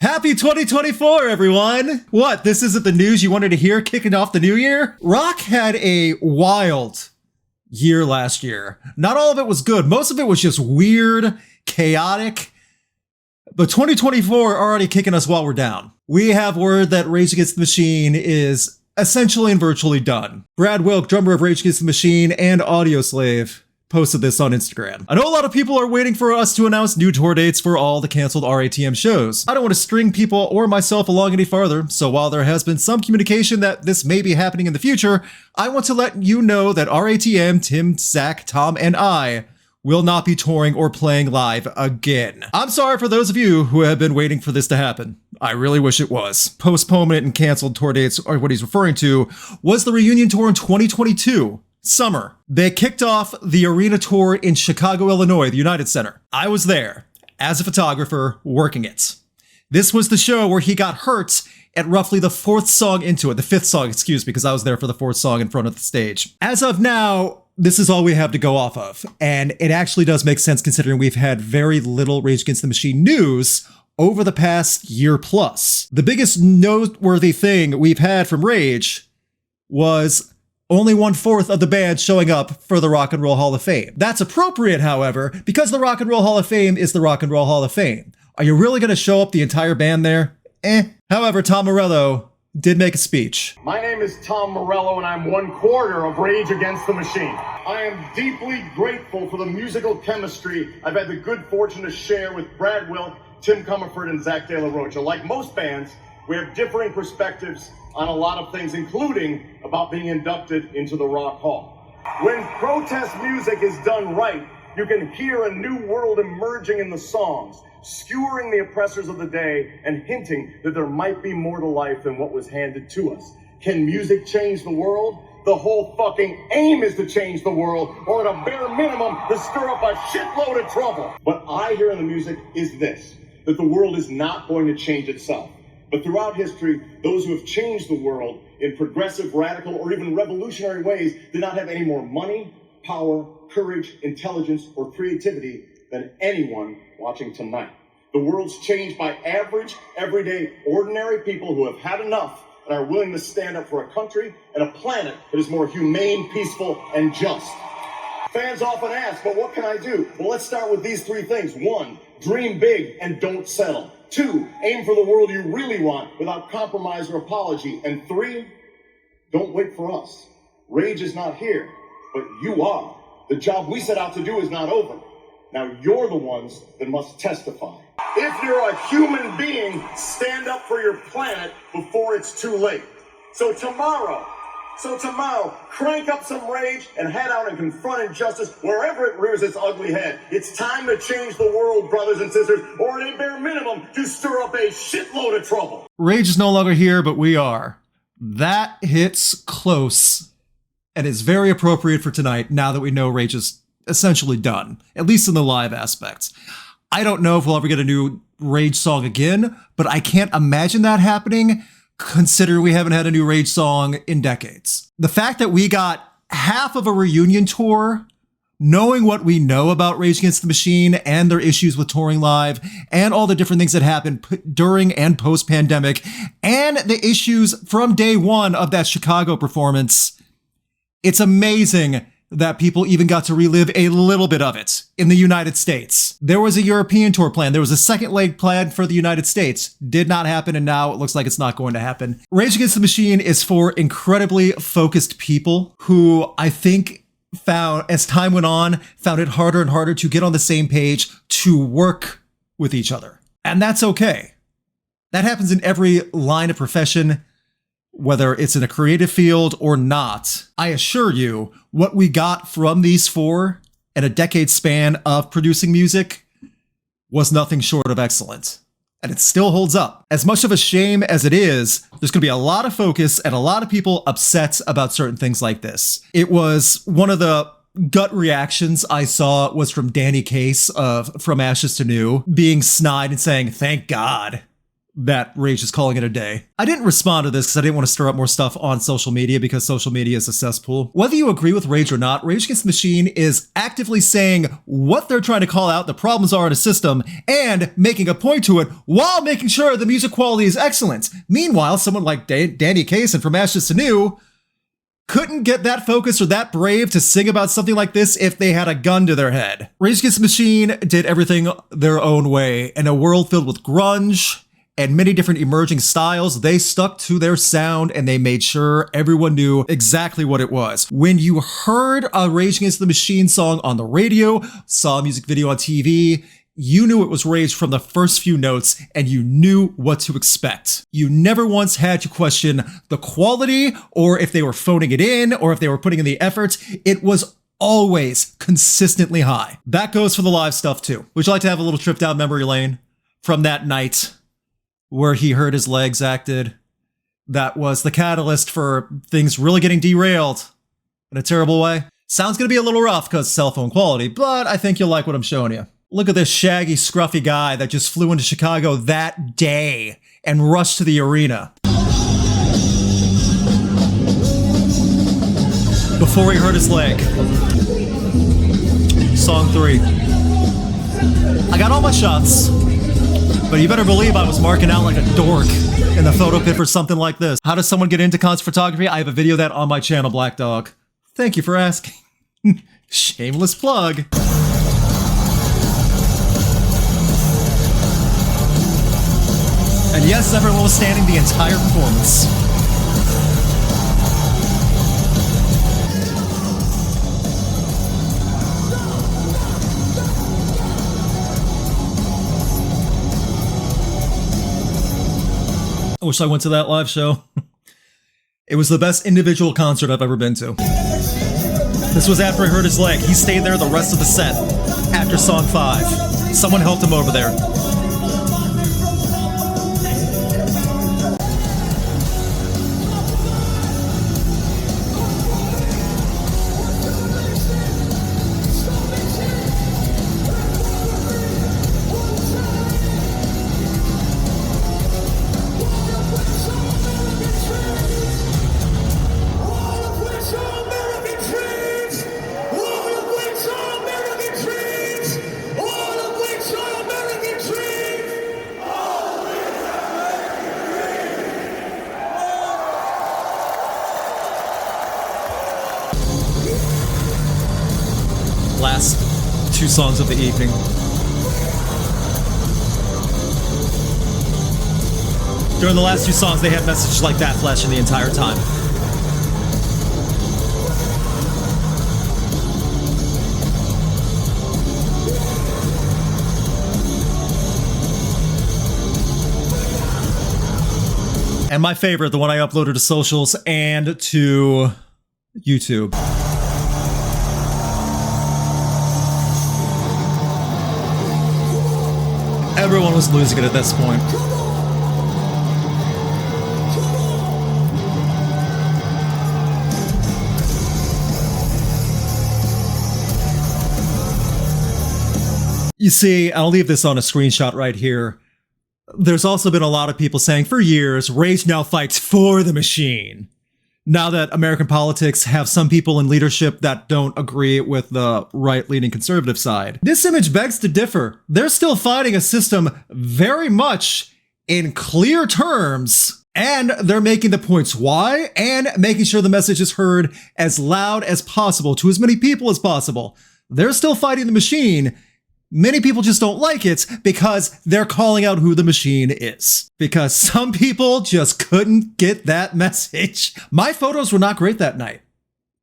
Happy 2024, everyone! What, this isn't the news you wanted to hear kicking off the new year? Rock had a wild year last year. Not all of it was good. Most of it was just weird, chaotic. But 2024 already kicking us while we're down. We have word that Rage Against the Machine is essentially and virtually done. Brad Wilk, drummer of Rage Against the Machine and Audioslave, posted this on Instagram. I know a lot of people are waiting for us to announce new tour dates for all the canceled RATM shows. I don't want to string people or myself along any farther, so while there has been some communication that this may be happening in the future, I want to let you know that RATM, Tim, Zack, Tom, and I will not be touring or playing live again. I'm sorry for those of you who have been waiting for this to happen. I really wish it was. Postponement and canceled tour dates are what he's referring to was the reunion tour in 2022. Summer. They kicked off the arena tour in Chicago, Illinois, the United Center. I was there as a photographer working it. This was the show where he got hurt at roughly the fifth song, because I was there for the fourth song in front of the stage. As of now, this is all we have to go off of. And it actually does make sense considering we've had very little Rage Against the Machine news over the past year plus. The biggest noteworthy thing we've had from Rage was only 1/4 of the band showing up for the Rock and Roll Hall of Fame. That's appropriate, however, because the Rock and Roll Hall of Fame is the Rock and Roll Hall of Fame. Are you really going to show up the entire band there? However, Tom Morello did make a speech. My name is Tom Morello, and I'm 1/4 of Rage Against the Machine. I am deeply grateful for the musical chemistry I've had the good fortune to share with Brad Wilk, Tim Commerford, and Zack Rocha. Like most bands, we have differing perspectives on a lot of things, including about being inducted into the Rock Hall. When protest music is done right, you can hear a new world emerging in the songs, skewering the oppressors of the day and hinting that there might be more to life than what was handed to us. Can music change the world? The whole fucking aim is to change the world, or at a bare minimum, to stir up a shitload of trouble. What I hear in the music is this, that the world is not going to change itself. But throughout history, those who have changed the world in progressive, radical, or even revolutionary ways did not have any more money, power, courage, intelligence, or creativity than anyone watching tonight. The world's changed by average, everyday, ordinary people who have had enough and are willing to stand up for a country and a planet that is more humane, peaceful, and just. Fans often ask, but what can I do? Well, let's start with these three things. 1, dream big and don't settle. 2, aim for the world you really want without compromise or apology. And 3, don't wait for us. Rage is not here, but you are. The job we set out to do is not over. Now you're the ones that must testify. If you're a human being, stand up for your planet before it's too late. So tomorrow, crank up some rage and head out and confront injustice wherever it rears its ugly head. It's time to change the world, brothers and sisters, or at a bare minimum, to stir up a shitload of trouble. Rage is no longer here, but we are. That hits close and is very appropriate for tonight now that we know Rage is essentially done, at least in the live aspects. I don't know if we'll ever get a new Rage song again, but I can't imagine that happening considering we haven't had a new Rage song in decades. The fact that we got half of a reunion tour, knowing what we know about Rage Against the Machine and their issues with touring live, and all the different things that happened during and post-pandemic, and the issues from day one of that Chicago performance, it's amazing that people even got to relive a little bit of it in the United States. There was a European tour plan. There was a second leg planned for the United States. Did not happen, and now it looks like it's not going to happen. Rage Against the Machine is for incredibly focused people who I think found, as time went on, found it harder and harder to get on the same page, to work with each other. And that's okay. That happens in every line of profession, whether it's in a creative field or not. I assure you, what we got from these four in a decade span of producing music was nothing short of excellent. And it still holds up. As much of a shame as it is, there's going to be a lot of focus and a lot of people upset about certain things like this. It was one of the gut reactions I saw was from Danny Case of From Ashes to New, being snide and saying, "Thank God that Rage is calling it a day. I didn't respond to this because I didn't want to stir up more stuff on social media because social media is a cesspool. Whether you agree with Rage or not, Rage Against the Machine is actively saying what they're trying to call out the problems are in a system and making a point to it while making sure the music quality is excellent. Meanwhile, someone like Danny Kaysen from Ashes to New couldn't get that focused or that brave to sing about something like this if they had a gun to their head. Rage Against the Machine did everything their own way. In a world filled with grunge and many different emerging styles, they stuck to their sound and they made sure everyone knew exactly what it was. When you heard a Rage Against the Machine song on the radio, saw a music video on TV, you knew it was Rage from the first few notes and you knew what to expect. You never once had to question the quality or if they were phoning it in or if they were putting in the effort. It was always consistently high. That goes for the live stuff too. Would you like to have a little trip down memory lane from that night where he hurt his leg, Zack did? That was the catalyst for things really getting derailed in a terrible way. Sounds gonna be a little rough because cell phone quality, but I think you'll like what I'm showing you. Look at this shaggy, scruffy guy that just flew into Chicago that day and rushed to the arena. Before he hurt his leg. Song 3. I got all my shots, but you better believe I was marking out like a dork in the photo pit for something like this. How does someone get into concert photography? I have a video of that on my channel, Black Dog. Thank you for asking. Shameless plug. And yes, everyone was standing the entire performance. I wish I went to that live show. It was the best individual concert I've ever been to. This was after he hurt his leg. He stayed there the rest of the set after song 5. Someone helped him over there. Last 2 songs of the evening. During the last 2 songs, they had messages like that flashing the entire time. And my favorite, the one I uploaded to socials and to YouTube. Everyone was losing it at this point. You see, I'll leave this on a screenshot right here. There's also been a lot of people saying for years, Rage now fights for the machine. Now that American politics have some people in leadership that don't agree with the right-leaning conservative side. This image begs to differ. They're still fighting a system very much in clear terms, and they're making the points why, and making sure the message is heard as loud as possible to as many people as possible. They're still fighting the machine. Many people just don't like it because they're calling out who the machine is. Because some people just couldn't get that message. My photos were not great that night.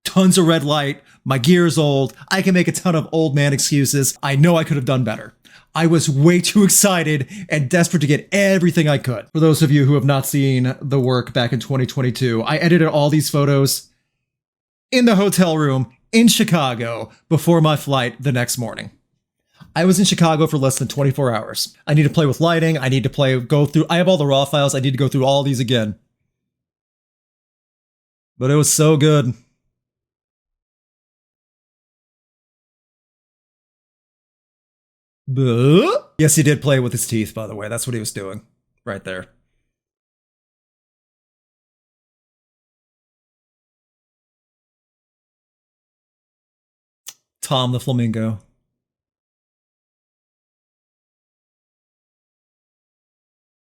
Tons of red light, my gear's old, I can make a ton of old man excuses. I know I could have done better. I was way too excited and desperate to get everything I could. For those of you who have not seen the work back in 2022, I edited all these photos in the hotel room in Chicago before my flight the next morning. I was in Chicago for less than 24 hours. I need to play with lighting. I need to go through, I have all the raw files. I need to go through all these again. But it was so good. Yes, he did play with his teeth, by the way. That's what he was doing. right there. Tom the Flamingo.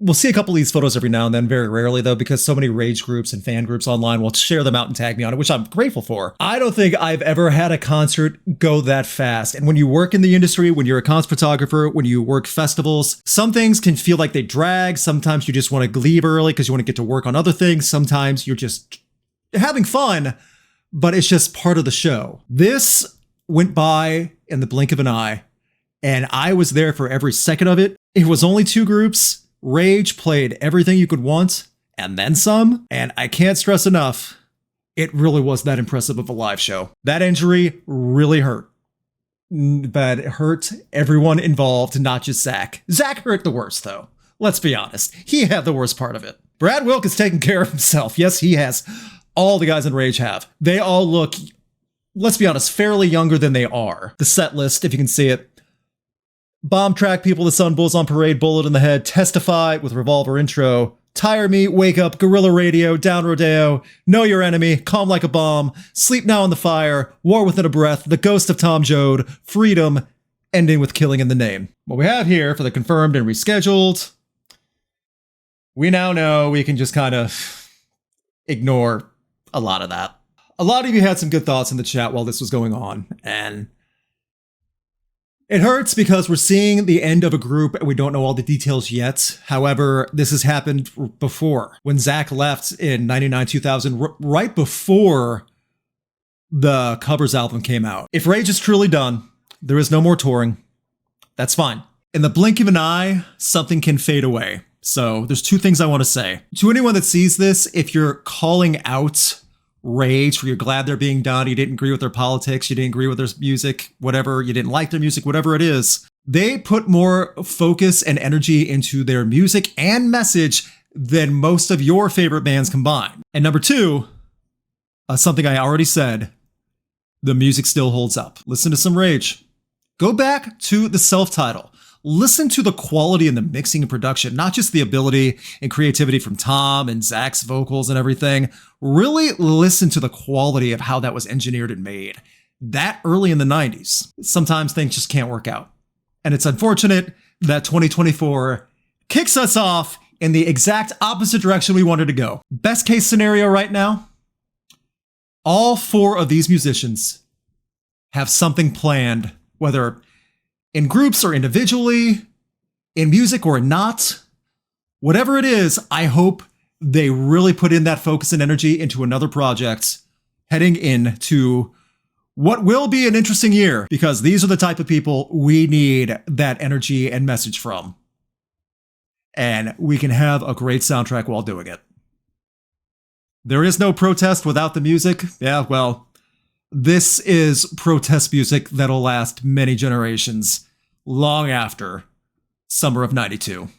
We'll see a couple of these photos every now and then, very rarely though, because so many rage groups and fan groups online will share them out and tag me on it, which I'm grateful for. I don't think I've ever had a concert go that fast. And when you work in the industry, when you're a concert photographer, when you work festivals, some things can feel like they drag. Sometimes you just want to leave early because you want to get to work on other things. Sometimes you're just having fun, but it's just part of the show. This went by in the blink of an eye, and I was there for every second of it. It was only 2 groups. Rage played everything you could want, and then some, and I can't stress enough, it really was that impressive of a live show. That injury really hurt. But it hurt everyone involved, not just Zack. Zack hurt the worst, though. Let's be honest. He had the worst part of it. Brad Wilk is taking care of himself. Yes, he has. All the guys in Rage have. They all look, let's be honest, fairly younger than they are. The set list, if you can see it. Bomb Track, People of the Sun, Bulls on Parade, Bullet in the Head, Testify with Revolver intro, Tire Me, Wake Up, Guerrilla Radio, Down Rodeo, Know Your Enemy, Calm Like a Bomb, Sleep Now in the Fire, War Within a Breath, The Ghost of Tom Joad, Freedom, ending with Killing in the Name. What we have here for the confirmed and rescheduled, we now know we can just kind of ignore a lot of that. A lot of you had some good thoughts in the chat while this was going on, and it hurts because we're seeing the end of a group and we don't know all the details yet. However, this has happened before. When Zack left in 99-2000, right before the Covers album came out. If Rage is truly done, there is no more touring. That's fine. In the blink of an eye, something can fade away. So there's 2 things I want to say. To anyone that sees this, if you're calling out Rage, where you're glad they're being done, you didn't agree with their politics, you didn't agree with their music, whatever, you didn't like their music, whatever it is, they put more focus and energy into their music and message than most of your favorite bands combined. And number 2, something I already said, the music still holds up. Listen to some Rage. Go back to the self-title. Listen to the quality in the mixing and production, not just the ability and creativity from Tom and Zack's vocals and everything. Really listen to the quality of how that was engineered and made. That early in the 90s, sometimes things just can't work out. And it's unfortunate that 2024 kicks us off in the exact opposite direction we wanted to go. Best case scenario right now, all 4 of these musicians have something planned, whether in groups or individually, in music or not. Whatever it is, I hope they really put in that focus and energy into another project heading into what will be an interesting year, because these are the type of people we need that energy and message from. And we can have a great soundtrack while doing it. There is no protest without the music. Yeah, well, this is protest music that'll last many generations, long after summer of '92.